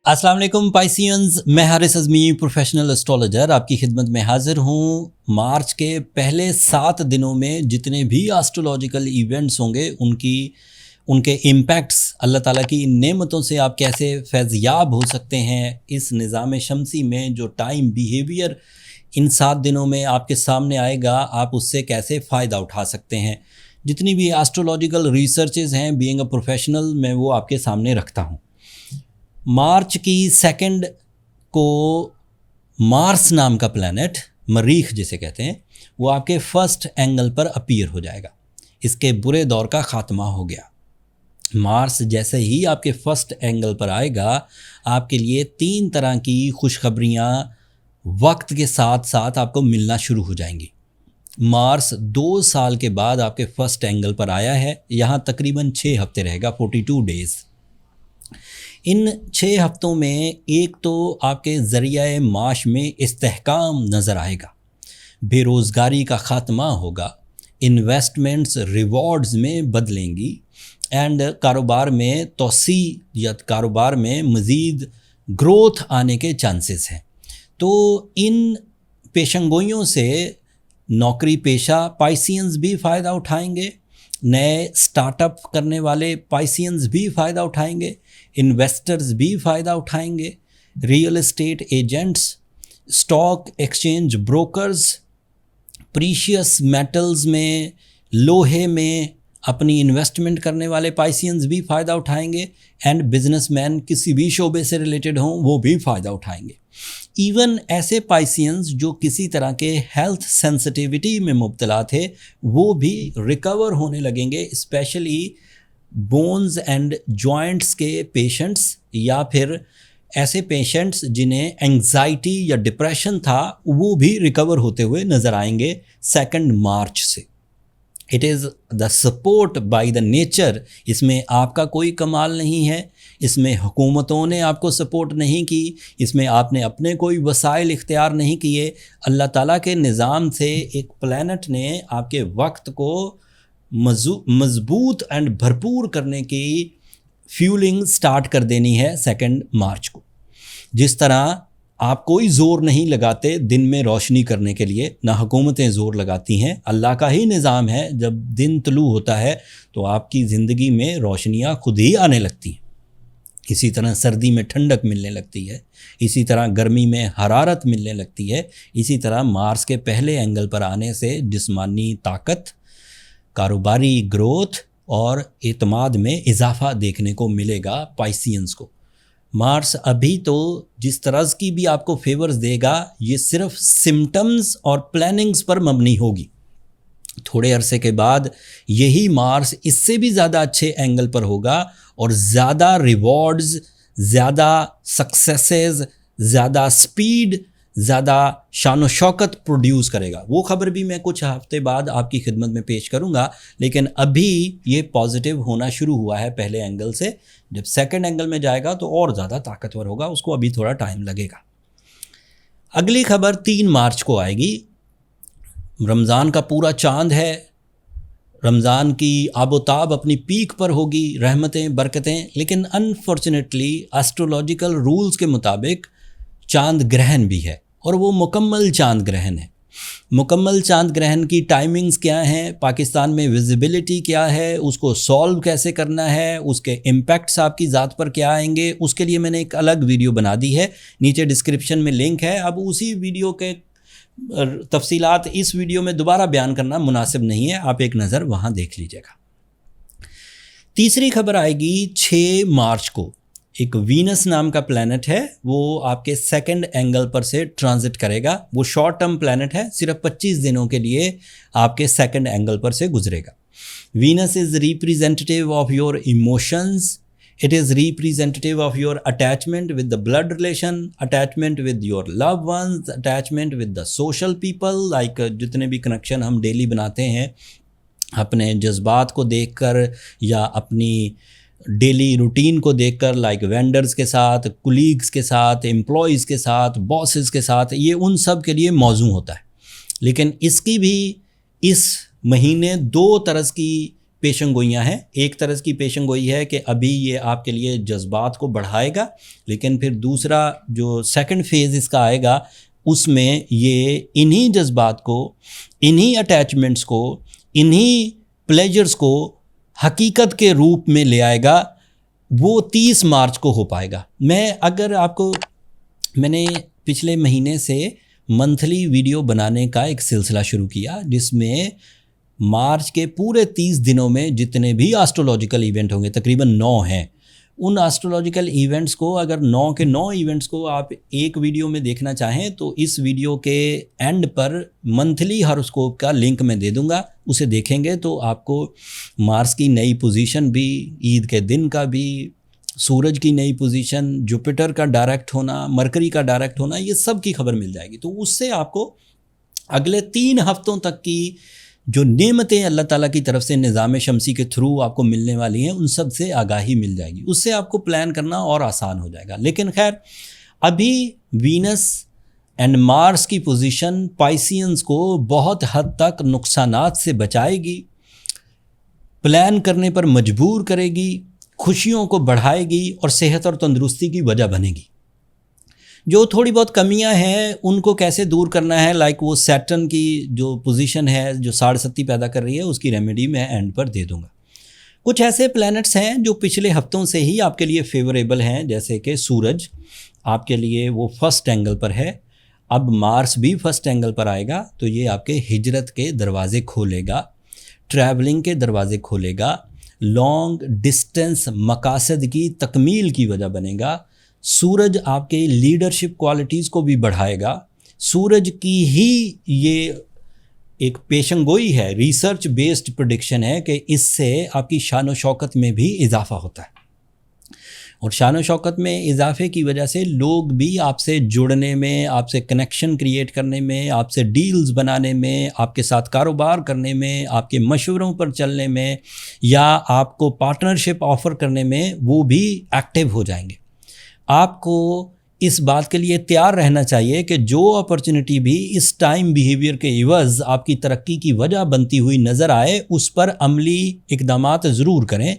السلام علیکم پائسینز، میں حارث اعظمی پروفیشنل اسٹرالوجر آپ کی خدمت میں حاضر ہوں۔ مارچ کے پہلے 7 دنوں میں جتنے بھی ایسٹرولوجیکل ایونٹس ہوں گے ان کے امپیکٹس، اللہ تعالیٰ کی نعمتوں سے آپ کیسے فیض یاب ہو سکتے ہیں، اس نظام شمسی میں جو ٹائم بیہیویئر ان 7 دنوں میں آپ کے سامنے آئے گا، آپ اس سے کیسے فائدہ اٹھا سکتے ہیں۔ جتنی بھی ایسٹرولوجیکل ریسرچز ہیں، بینگ اے پروفیشنل، میں وہ آپ کے سامنے رکھتا ہوں۔ مارچ کی 2 کو مارس نام کا پلانٹ، مریخ جسے کہتے ہیں، وہ آپ کے فرسٹ اینگل پر اپیئر ہو جائے گا۔ اس کے برے دور کا خاتمہ ہو گیا۔ مارس جیسے ہی آپ کے فرسٹ اینگل پر آئے گا، آپ کے لیے 3 طرح کی خوشخبریاں وقت کے ساتھ ساتھ آپ کو ملنا شروع ہو جائیں گی۔ مارس 2 سال کے بعد آپ کے فرسٹ اینگل پر آیا ہے، یہاں تقریباً 6 ہفتے رہے گا، 42 ڈیز۔ ان 6 ہفتوں میں ایک تو آپ کے ذریعہ معاش میں استحکام نظر آئے گا، بے روزگاری کا خاتمہ ہوگا، انویسٹمنٹس ریوارڈز میں بدلیں گی، اینڈ کاروبار میں توسیع یا کاروبار میں مزید گروتھ آنے کے چانسز ہیں۔ تو ان پیشنگوئیوں سے نوکری پیشہ پائسینز بھی فائدہ اٹھائیں گے، نئے سٹارٹ اپ کرنے والے پائسینز بھی فائدہ اٹھائیں گے، انویسٹرز بھی فائدہ اٹھائیں گے، real estate agents, stock exchange brokers, precious metals میں، لوہے میں اپنی انویسٹمنٹ کرنے والے پائسینز بھی فائدہ اٹھائیں گے، اینڈ بزنس مین کسی بھی شعبے سے ریلیٹڈ ہوں وہ بھی فائدہ اٹھائیں گے۔ ایون ایسے پائسینز جو کسی طرح کے ہیلتھ سینسٹیوٹی میں مبتلا تھے وہ بھی ریکور ہونے لگیں گے، اسپیشلی بونز اینڈ جوائنٹس کے پیشنٹس، یا پھر ایسے پیشنٹس جنہیں انگزائٹی یا ڈپریشن تھا وہ بھی ریکور ہوتے ہوئے نظر آئیں گے 2 مارچ سے۔ It is the support by the nature, اس میں آپ کا کوئی کمال نہیں ہے، اس میں حکومتوں نے آپ کو سپورٹ نہیں کی، اس میں آپ نے اپنے کوئی وسائل اختیار نہیں کیے، اللہ تعالیٰ کے نظام سے ایک پلانٹ نے آپ کے وقت کو مضبوط اینڈ بھرپور کرنے کی فیولنگ سٹارٹ کر دینی ہے 2 مارچ کو۔ جس طرح آپ کوئی زور نہیں لگاتے دن میں روشنی کرنے کے لیے، نہ حکومتیں زور لگاتی ہیں، اللہ کا ہی نظام ہے، جب دن طلوع ہوتا ہے تو آپ کی زندگی میں روشنیاں خود ہی آنے لگتی ہیں۔ اسی طرح سردی میں ٹھنڈک ملنے لگتی ہے، اسی طرح گرمی میں حرارت ملنے لگتی ہے، اسی طرح مارس کے پہلے اینگل پر آنے سے جسمانی طاقت، کاروباری گروتھ اور اعتماد میں اضافہ دیکھنے کو ملے گا پائسینز کو۔ مارس ابھی تو جس طرز کی بھی آپ کو فیورز دے گا، یہ صرف سمٹمز اور پلاننگز پر مبنی ہوگی۔ تھوڑے عرصے کے بعد یہی مارس اس سے بھی زیادہ اچھے اینگل پر ہوگا اور زیادہ ریوارڈز، زیادہ سکسیسز، زیادہ سپیڈ، زیادہ شان و شوکت پروڈیوس کرے گا۔ وہ خبر بھی میں کچھ ہفتے بعد آپ کی خدمت میں پیش کروں گا، لیکن ابھی یہ پازیٹیو ہونا شروع ہوا ہے پہلے اینگل سے، جب 2 اینگل میں جائے گا تو اور زیادہ طاقتور ہوگا، اس کو ابھی تھوڑا ٹائم لگے گا۔ اگلی خبر 3 مارچ کو آئے گی۔ رمضان کا پورا چاند ہے، رمضان کی آب و تاب اپنی پیک پر ہوگی، رحمتیں برکتیں، لیکن انفارچونیٹلی ایسٹرولوجیکل رولز کے مطابق چاند گرہن بھی ہے، اور وہ مکمل چاند گرہن ہے۔ مکمل چاند گرہن کی ٹائمنگز کیا ہیں، پاکستان میں ویزیبلٹی کیا ہے، اس کو سولو کیسے کرنا ہے، اس کے امپیکٹس آپ کی ذات پر کیا آئیں گے، اس کے لیے میں نے ایک الگ ویڈیو بنا دی ہے، نیچے ڈسکرپشن میں لنک ہے۔ اب اسی ویڈیو کے تفصیلات اس ویڈیو میں دوبارہ بیان کرنا مناسب نہیں ہے، آپ ایک نظر وہاں دیکھ لیجیے گا۔ تیسری خبر آئے گی 6 مارچ کو۔ ایک وینس نام کا پلانٹ ہے، وہ آپ کے 2 اینگل پر سے ٹرانزٹ کرے گا۔ وہ شارٹ ٹرم پلانٹ ہے، صرف 25 دنوں کے لیے آپ کے 2 اینگل پر سے گزرے گا۔ Venus is representative of your emotions, it is representative of your attachment with the blood relation, attachment with your love ones, attachment with the social people, like جتنے بھی کنیکشن ہم ڈیلی بناتے ہیں اپنے جذبات کو دیکھ کر یا اپنی ڈیلی روٹین کو دیکھ کر، لائک وینڈرز کے ساتھ، کولیگز کے ساتھ، امپلائیز کے ساتھ، باسز کے ساتھ، یہ ان سب کے لیے موزوں ہوتا ہے۔ لیکن اس کی بھی اس مہینے 2 طرز کی پیشن گوئیاں ہیں. ایک طرز کی پیشن گوئی ہے کہ ابھی یہ آپ کے لیے جذبات کو بڑھائے گا، لیکن پھر دوسرا جو سیکنڈ فیز اس کا آئے گا اس میں یہ انہی جذبات کو، انہی اٹیچمنٹس کو، انہی پلیجرز کو حقیقت کے روپ میں لے آئے گا. وہ 30 مارچ کو ہو پائے گا. میں نے پچھلے مہینے سے منتھلی ویڈیو بنانے کا ایک سلسلہ شروع کیا، جس میں مارچ کے پورے 30 دنوں میں جتنے بھی آسٹرولوجیکل ایونٹ ہوں گے، تقریباً 9 ہیں، ان آسٹرولوجیکل ایونٹس کو اگر 9 کے 9 ایونٹس کو آپ ایک ویڈیو میں دیکھنا چاہیں تو اس ویڈیو کے اینڈ پر منتھلی ہاروسکوپ کا لنک میں دے دوں گا. اسے دیکھیں گے تو آپ کو مارس کی نئی پوزیشن بھی، عید کے دن کا بھی، سورج کی نئی پوزیشن، جوپیٹر کا ڈائریکٹ ہونا، مرکری کا ڈائریکٹ ہونا، یہ سب کی خبر مل جائے گی. تو اس سے آپ کو اگلے 3 ہفتوں تک کی جو نعمتیں اللہ تعالیٰ کی طرف سے نظام شمسی کے تھرو آپ کو ملنے والی ہیں، ان سب سے آگاہی مل جائے گی. اس سے آپ کو پلان کرنا اور آسان ہو جائے گا. لیکن خیر، ابھی وینس اینڈ مارس کی پوزیشن پائسینز کو بہت حد تک نقصانات سے بچائے گی، پلان کرنے پر مجبور کرے گی، خوشیوں کو بڑھائے گی اور صحت اور تندرستی کی وجہ بنے گی. جو تھوڑی بہت کمیاں ہیں ان کو کیسے دور کرنا ہے، لائک وہ سیٹرن کی جو پوزیشن ہے جو 7.5 پیدا کر رہی ہے، اس کی ریمیڈی میں اینڈ پر دے دوں گا. کچھ ایسے پلینٹس ہیں جو پچھلے ہفتوں سے ہی آپ کے لیے فیوریبل ہیں، جیسے کہ سورج آپ کے لیے وہ فرسٹ اینگل پر ہے. اب مارس بھی فرسٹ اینگل پر آئے گا تو یہ آپ کے ہجرت کے دروازے کھولے گا، ٹریولنگ کے دروازے کھولے گا، لانگ ڈسٹینس مقاصد کی تکمیل کی وجہ بنے گا. سورج آپ کے لیڈرشپ کوالٹیز کو بھی بڑھائے گا. سورج کی ہی یہ ایک پیشن گوئی ہے، ریسرچ بیسڈ پریڈکشن ہے کہ اس سے آپ کی شان و شوکت میں بھی اضافہ ہوتا ہے، اور شان و شوکت میں اضافے کی وجہ سے لوگ بھی آپ سے جڑنے میں، آپ سے کنیکشن کریٹ کرنے میں، آپ سے ڈیلز بنانے میں، آپ کے ساتھ کاروبار کرنے میں، آپ کے مشوروں پر چلنے میں، یا آپ کو پارٹنرشپ آفر کرنے میں وہ بھی ایکٹیو ہو جائیں گے. آپ کو اس بات کے لیے تیار رہنا چاہیے کہ جو اپرچونٹی بھی اس ٹائم بیہیویئر کے عوض آپ کی ترقی کی وجہ بنتی ہوئی نظر آئے، اس پر عملی اقدامات ضرور کریں.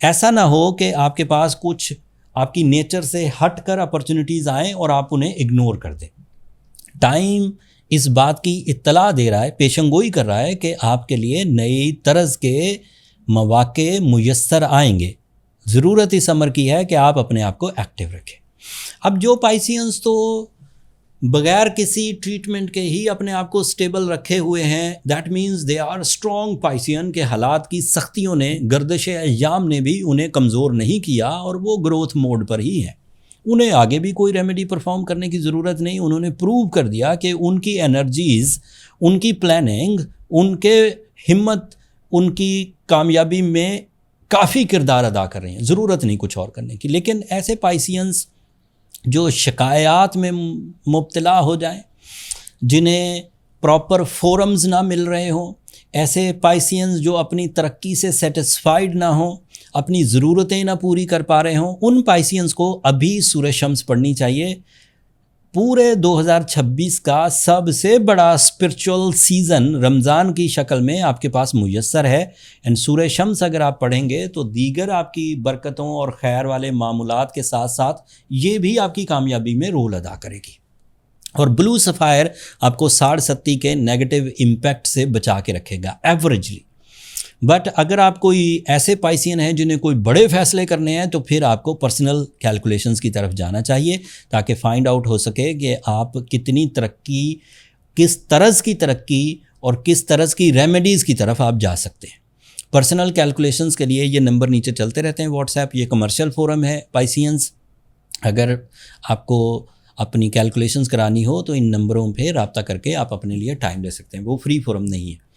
ایسا نہ ہو کہ آپ کے پاس کچھ آپ کی نیچر سے ہٹ کر اپرچونٹیز آئیں اور آپ انہیں اگنور کر دیں. ٹائم اس بات کی اطلاع دے رہا ہے، پیشن گوئی کر رہا ہے کہ آپ کے لیے نئی طرز کے مواقع میسر آئیں گے. ضرورت اس امر کی ہے کہ آپ اپنے آپ کو ایکٹیو رکھیں. اب جو پائسینز تو بغیر کسی ٹریٹمنٹ کے ہی اپنے آپ کو سٹیبل رکھے ہوئے ہیں، that means they are strong position, کہ حالات کی سختیوں نے، گردش ایام نے بھی انہیں کمزور نہیں کیا اور وہ گروتھ موڈ پر ہی ہیں. انہیں آگے بھی کوئی ریمیڈی پرفارم کرنے کی ضرورت نہیں. انہوں نے پروو کر دیا کہ ان کی انرجیز، ان کی پلاننگ، ان کے ہمت، ان کی کامیابی میں کافی کردار ادا کر رہے ہیں. ضرورت نہیں کچھ اور کرنے کی. لیکن ایسے پائسینز جو شکایات میں مبتلا ہو جائیں، جنہیں پراپر فورمز نہ مل رہے ہوں، ایسے پائسینز جو اپنی ترقی سے سیٹسفائیڈ نہ ہوں، اپنی ضرورتیں نہ پوری کر پا رہے ہوں، ان پائسینز کو ابھی سورہ شمس پڑھنی چاہیے. پورے 2026 کا سب سے بڑا اسپرچول سیزن رمضان کی شکل میں آپ کے پاس میسر ہے. اینڈ سورہ شمس اگر آپ پڑھیں گے تو دیگر آپ کی برکتوں اور خیر والے معمولات کے ساتھ ساتھ یہ بھی آپ کی کامیابی میں رول ادا کرے گی. اور بلو سفائر آپ کو 7.5 کے نیگیٹو امپیکٹ سے بچا کے رکھے گا ایوریجلی. بٹ اگر آپ کوئی ایسے پائسین ہیں جنہیں کوئی بڑے فیصلے کرنے ہیں تو پھر آپ کو پرسنل کیلکولیشنز کی طرف جانا چاہیے تاکہ فائنڈ آؤٹ ہو سکے کہ آپ کتنی ترقی، کس طرز کی ترقی اور کس طرز کی ریمیڈیز کی طرف آپ جا سکتے ہیں. پرسنل کیلکولیشنز کے لیے یہ نمبر نیچے چلتے رہتے ہیں واٹس ایپ. یہ کمرشل فورم ہے پائسینز. اگر آپ کو اپنی کیلکولیشنز کرانی ہو تو ان نمبروں پہ رابطہ کر کے آپ اپنے لیے ٹائم لے سکتے ہیں. وہ فری فورم نہیں ہے.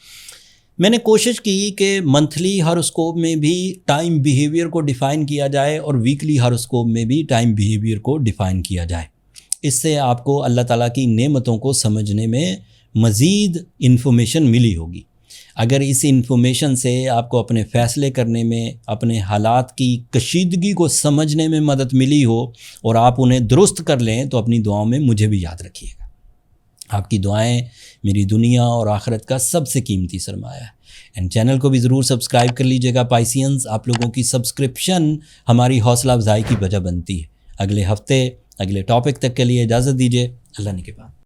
میں نے کوشش کی کہ منتھلی ہاروسکوپ میں بھی ٹائم بیہیویئر کو ڈیفائن کیا جائے اور ویکلی ہاروسکوپ میں بھی ٹائم بیہیویئر کو ڈیفائن کیا جائے. اس سے آپ کو اللہ تعالیٰ کی نعمتوں کو سمجھنے میں مزید انفارمیشن ملی ہوگی. اگر اس انفارمیشن سے آپ کو اپنے فیصلے کرنے میں، اپنے حالات کی کشیدگی کو سمجھنے میں مدد ملی ہو اور آپ انہیں درست کر لیں تو اپنی دعاؤں میں مجھے بھی یاد رکھیے گا. آپ کی دعائیں میری دنیا اور آخرت کا سب سے قیمتی سرمایہ ہے. اینڈ چینل کو بھی ضرور سبسکرائب کر لیجیے گا پائسینز. آپ لوگوں کی سبسکرپشن ہماری حوصلہ افزائی کی وجہ بنتی ہے. اگلے ہفتے اگلے ٹاپک تک کے لیے اجازت دیجیے. اللہ نے کے بعد.